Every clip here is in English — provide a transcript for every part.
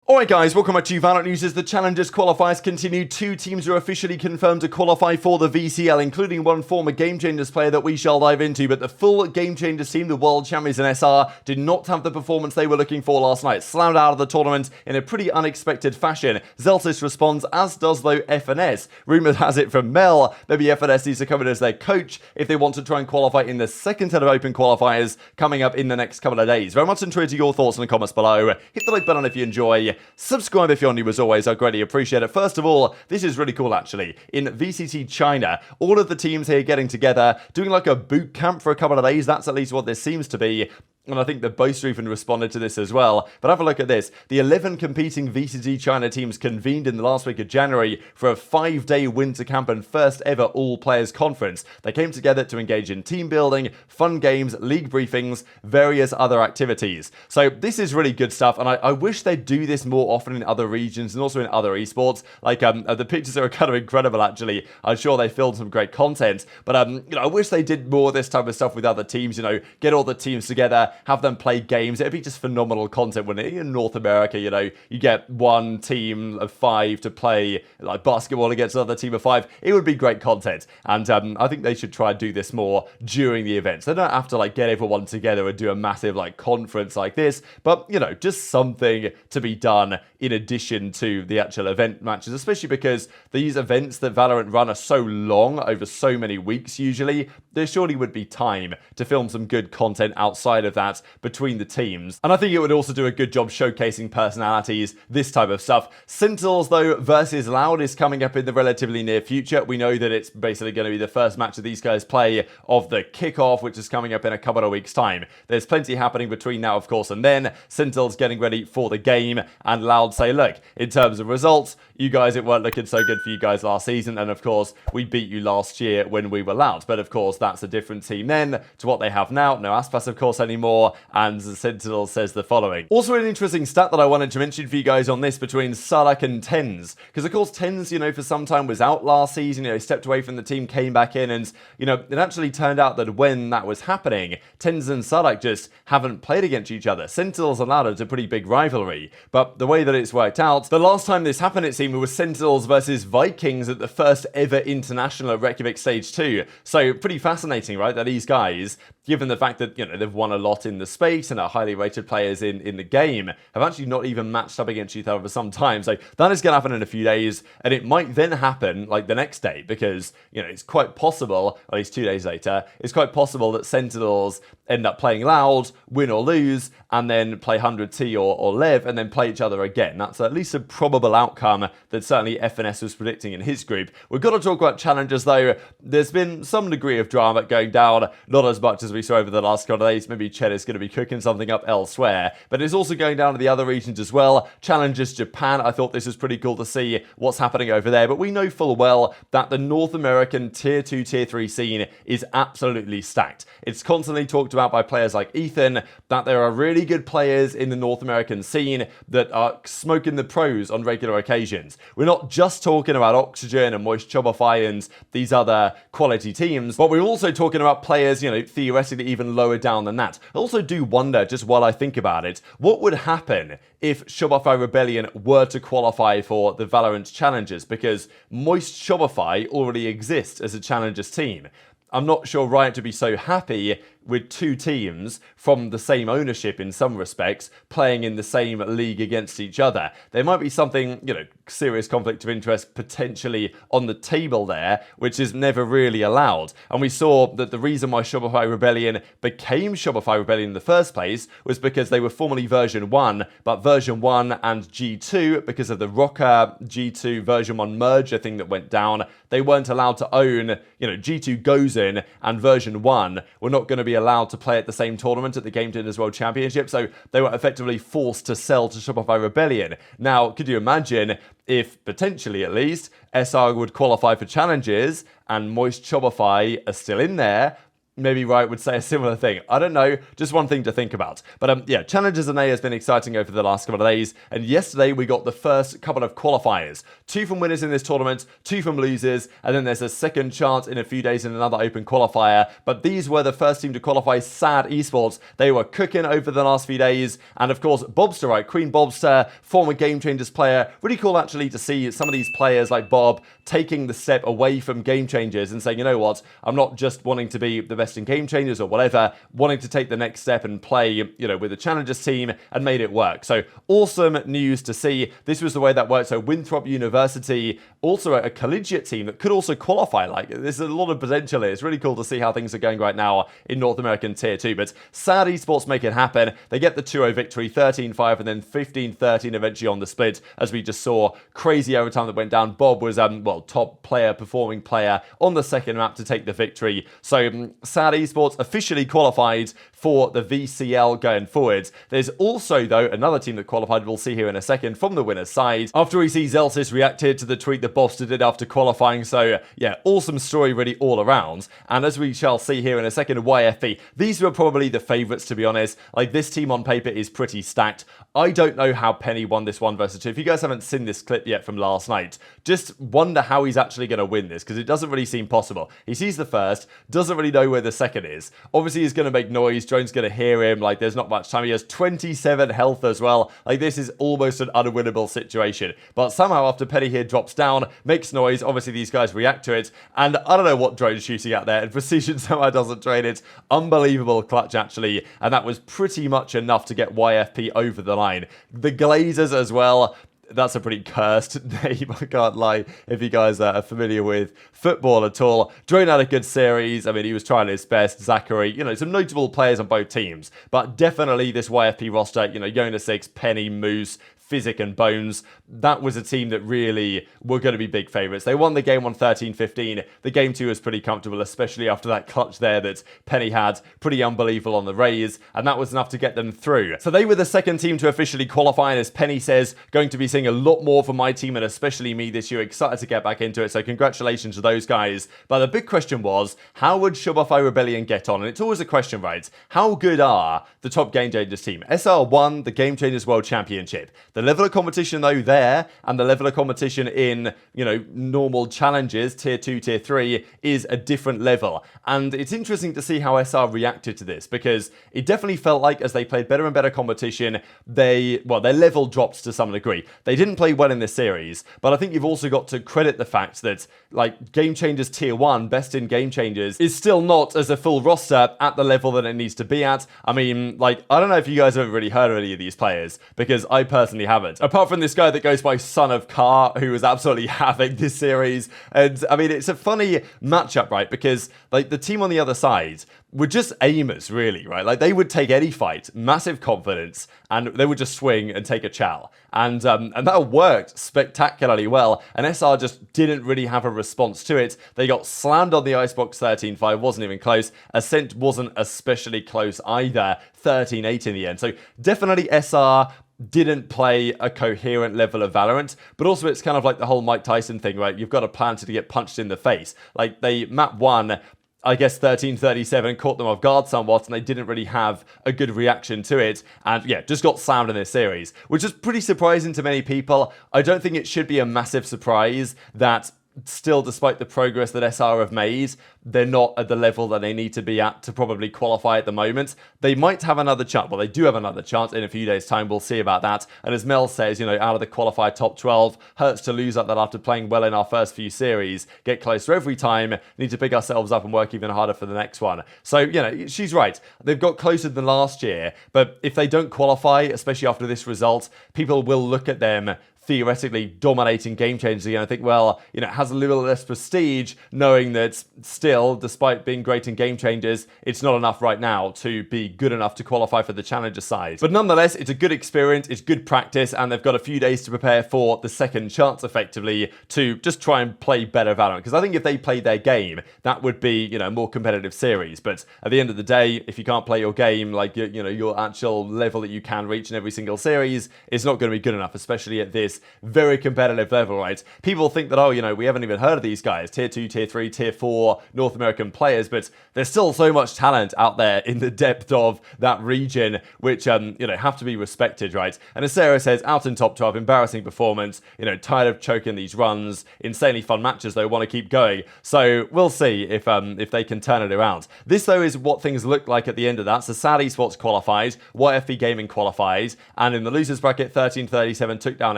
Alright guys, welcome back to VALORANT News. As the Challengers qualifiers continue, 2 teams are officially confirmed to qualify for the VCL, including one former Game Changers player that we shall dive into, but the full Game Changers team, the world champions in SR, did not have the performance they were looking for last night. Slammed out of the tournament in a pretty unexpected fashion. Zeltis responds, as does though FNS. Rumour has it from Mel, maybe FNS needs to come in as their coach if they want to try and qualify in the second set of open qualifiers coming up in the next couple of days. Very much intrigued to your thoughts in the comments below. Hit the like button if you enjoy. Subscribe if you're new as always, I greatly appreciate it. First of all, this is really cool actually. In VCT China, all of the teams here getting together, doing like a boot camp for a couple of days. That's at least what this seems to be. And I think the Boaster even responded to this as well. But have a look at this. The 11 competing VCT China teams convened in the last week of January for a 5-day winter camp and first ever all-players conference. They came together to engage in team building, fun games, league briefings, various other activities. So this is really good stuff, and I wish they'd do this more often in other regions and also in other esports. Like, the pictures are kind of incredible, actually. I'm sure they filmed some great content, but I wish they did more of this type of stuff with other teams, get all the teams together, have them play games. It'd be just phenomenal content when in North America, you get one team of 5 to play like basketball against another team of 5. It would be great content, and I think they should try and do this more during the events. They don't have to get everyone together and do a massive conference like this, but just something to be done in addition to the actual event matches, especially because these events that Valorant run are so long, over so many weeks usually. There surely would be time to film some good content outside of that between the teams. And I think it would also do a good job showcasing personalities, this type of stuff. Sentinels, though, versus Loud is coming up in the relatively near future. We know that it's basically going to be the first match that these guys play of the kickoff, which is coming up in a couple of weeks' time. There's plenty happening between now, of course, and then. Sentinels getting ready for the game, and Loud say, look, in terms of results, you guys, it weren't looking so good for you guys last season, and of course, we beat you last year when we were Loud. But of course, that's a different team then to what they have now. No Aspas, of course, anymore, and the Sentinel says the following. Also, an interesting stat that I wanted to mention for you guys on this between Sadak and Tens, because of course, Tens, for some time was out last season, he stepped away from the team, came back in, and, it actually turned out that when that was happening, Tens and Sadak just haven't played against each other. Sentinels and Loud are a pretty big rivalry, but the way that it's worked out, the last time this happened, it seemed, was Sentinels versus Vikings at the first ever international at Reykjavik Stage 2. So pretty fascinating, right, that these guys, given the fact that, they've won a lot in the space and are highly rated players in the game, have actually not even matched up against each other for some time. So that is going to happen in a few days, and it might then happen the next day, because, it's quite possible, at least 2 days later, it's quite possible that Sentinels end up playing Loud, win or lose, and then play 100T or Lev, and then play each other again. That's at least a probable outcome that certainly FNS was predicting in his group. We've got to talk about Challengers, though. There's been some degree of drama going down, not as much as we saw over the last couple of days. Maybe Cheddar's going to be cooking something up elsewhere, but it's also going down to the other regions as well. Challengers Japan, I thought this was pretty cool to see what's happening over there, but we know full well that the North American Tier 2, Tier 3 scene is absolutely stacked. It's constantly talked about by players like Ethan that there are really good players in the North American scene that are smoking the pros on regular occasions. We're not just talking about Oxygen and Moist Shopify and these other quality teams, but we're also talking about players, theoretically even lower down than that. I also do wonder, just while I think about it, what would happen if Shopify Rebellion were to qualify for the Valorant Challengers, because Moist Shopify already exists as a Challengers team. I'm not sure Riot would be so happy with 2 teams from the same ownership in some respects playing in the same league against each other. There might be something, serious conflict of interest potentially on the table there, which is never really allowed. And we saw that the reason why Shopify Rebellion became Shopify Rebellion in the first place was because they were formerly version 1, but version 1 and G2, because of the Rocker G2 version 1 merger thing that went down, they weren't allowed to own, G2 goes in and version 1 were not going to be allowed to play at the same tournament at the Game Changers World Championship, so they were effectively forced to sell to Shopify Rebellion. Now, could you imagine if, potentially at least, SR would qualify for Challenges and Moist Shopify are still in there? maybe Riot would say a similar thing. I don't know, just one thing to think about. But yeah, Challengers and A has been exciting over the last couple of days, and yesterday we got the first couple of qualifiers. 2 from winners in this tournament, 2 from losers, and then there's a second chance in a few days in another open qualifier. But these were the first team to qualify. Sad Esports, they were cooking over the last few days, and of course Bobster, right? Queen Bobster, former Game Changers player. Really cool actually to see some of these players like Bob taking the step away from Game Changers and saying, you know what, I'm not just wanting to be the best in Game Changers or whatever, wanting to take the next step and play, you know, with the Challengers team, and made it work. So awesome news to see. This was the way that worked. So Winthrop University, also a collegiate team that could also qualify. Like, there's a lot of potential here. It's really cool to see how things are going right now in North American Tier 2. But Sad Esports make it happen. They get the 2-0 victory, 13-5, and then 15-13 eventually on the split, as we just saw. Crazy overtime that went down. Bob was, well, top player, performing player on the second map to take the victory. So Sad Esports officially qualified for the VCL going forward. There's also, though, another team that qualified, we'll see here in a second, from the winner's side. After we see Zelsis reacted to the tweet that Bobster did after qualifying. So yeah, awesome story really all around. And as we shall see here in a second, YFP, these were probably the favourites, to be honest. Like, this team on paper is pretty stacked. I don't know how Penny won this 1 versus 2. If you guys haven't seen this clip yet from last night, just wonder how he's actually going to win this, because it doesn't really seem possible. He sees the first, doesn't really know where the second is. Obviously, he's going to make noise. Drone's going to hear him. Like, there's not much time. He has 27 health as well. Like, this is almost an unwinnable situation. But somehow, after Penny here drops down, makes noise, obviously these guys react to it. And I don't know what Drone's shooting at there. And Precision somehow doesn't train it. Unbelievable clutch, actually. And that was pretty much enough to get YFP over the line. The Glazers as well. That's a pretty cursed name, I can't lie, if you guys are familiar with football at all. Drone had a good series. I mean, he was trying his best. Zachary, you know, some notable players on both teams. But definitely this YFP roster, you know, Yona 6, Penny, Moose, Physic and Bones, that was a team that really were going to be big favourites. They won the game on 13-15. The game 2 was pretty comfortable, especially after that clutch there that Penny had. Pretty unbelievable on the Rays, and that was enough to get them through. So they were the second team to officially qualify, and as Penny says, going to be seeing a lot more from my team, and especially me this year. Excited to get back into it, so congratulations to those guys. But the big question was, how would Shopify Rebellion get on? And it's always a question, right? How good are the top Game Changers team? SR won the Game Changers World Championship. The level of competition, though, there, and the level of competition in, you know, normal challenges, Tier 2, Tier 3, is a different level. And it's interesting to see how SR reacted to this, because it definitely felt like as they played better and better competition, their level dropped to some degree. They didn't play well in this series, but I think you've also got to credit the fact that, like, Game Changers Tier 1, best in Game Changers, is still not, as a full roster, at the level that it needs to be at. I mean, like, I don't know if you guys have really heard of any of these players, because I personally haven't. Apart from this guy that goes by Son of Car, who was absolutely having this series. And I mean, it's a funny matchup, right? Because like the team on the other side were just aimers, really, right? Like they would take any fight, massive confidence, and they would just swing and take a chow. And that worked spectacularly well. And SR just didn't really have a response to it. They got slammed on the Icebox 13-5, wasn't even close. Ascent wasn't especially close either, 13-8 in the end. So definitely SR didn't play a coherent level of Valorant, but also it's kind of like the whole Mike Tyson thing, right? You've got a plan to get punched in the face. Like they map 1, I guess 13-37, caught them off guard somewhat, and they didn't really have a good reaction to it, and yeah, just got slammed in this series, which is pretty surprising to many people. I don't think it should be a massive surprise that still, despite the progress that SR have made, they're not at the level that they need to be at to probably qualify at the moment. They might have another chance. Well, they do have another chance in a few days' time. We'll see about that. And as Mel says, you know, out of the qualified top 12, hurts to lose like that after playing well in our first few series. Get closer every time. Need to pick ourselves up and work even harder for the next one. So, you know, she's right. They've got closer than last year. But if they don't qualify, especially after this result, people will look at them theoretically dominating Game Changers again. I think, well, you know, it has a little less prestige knowing that still, despite being great in Game Changers, it's not enough right now to be good enough to qualify for the Challenger side. But nonetheless, it's a good experience, it's good practice, and they've got a few days to prepare for the second chance, effectively, to just try and play better Valorant. Because I think if they played their game, that would be, you know, a more competitive series. But at the end of the day, if you can't play your game, like, you know, your actual level that you can reach in every single series, it's not going to be good enough, especially at this this very competitive level, right? People think that, oh, you know, we haven't even heard of these guys, tier 2, tier 3, tier 4 North American players, but there's still so much talent out there in the depth of that region, which, you know, have to be respected, right? And as Sarah says, out in top 12, embarrassing performance, you know, tired of choking these runs, insanely fun matches, though, want to keep going. So we'll see if they can turn it around. This, though, is what things look like at the end of that. So Sad Esports qualifies, YFV Gaming qualifies, and in the losers bracket, 1337 took down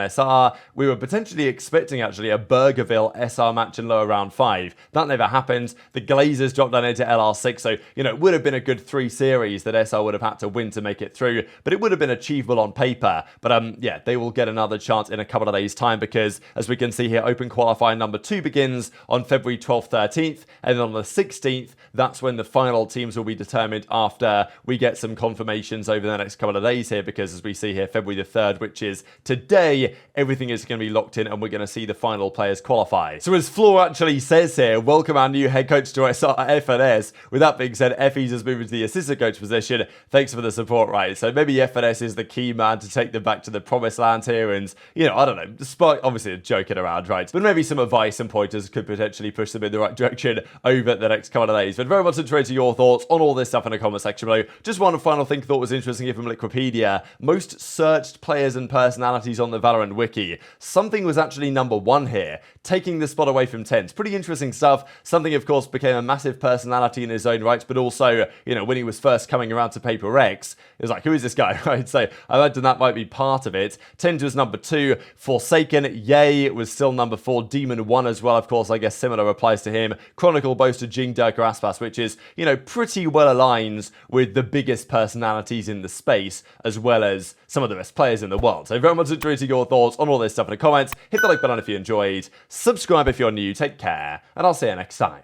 SR. We were potentially expecting, actually, a Burgerville SR match in lower round 5. That never happened. The Glazers dropped down into LR6, so, you know, it would have been a good 3 series that SR would have had to win to make it through, but it would have been achievable on paper. But, yeah, they will get another chance in a couple of days' time because, as we can see here, Open Qualifier number 2 begins on February 12th, 13th, and then on the 16th, that's when the final teams will be determined after we get some confirmations over the next couple of days here, because as we see here, February the 3rd, which is today, everything is going to be locked in and we're going to see the final players qualify. So as Floor actually says here, welcome our new head coach to FNS. With that being said, Effie's has moved to the assistant coach position. Thanks for the support, right? So maybe FNS is the key man to take them back to the promised land here, and, you know, I don't know, despite obviously joking around, right? But maybe some advice and pointers could potentially push them in the right direction over the next couple of days. But very much interested in your thoughts on all this stuff in the comment section below. Just one final thing I thought was interesting here from Liquipedia. Most searched players and personalities on the Valorant wiki. Something was actually number 1 here, taking the spot away from TenZ. Pretty interesting stuff. Something, of course, became a massive personality in his own right, but also, you know, when he was first coming around to Paper X, it was like, who is this guy, right? So I imagine that might be part of it. TenZ was number 2. Forsaken, Yay was still number 4. Demon 1 as well, of course, I guess similar applies to him. Chronicle boasted Jing Durka Aspas, which is, you know, pretty well aligns with the biggest personalities in the space, as well as some of the best players in the world. So very much interested in your thoughts on all this stuff in the comments. Hit the like button if you enjoyed. Subscribe if you're new. Take care, and I'll see you next time.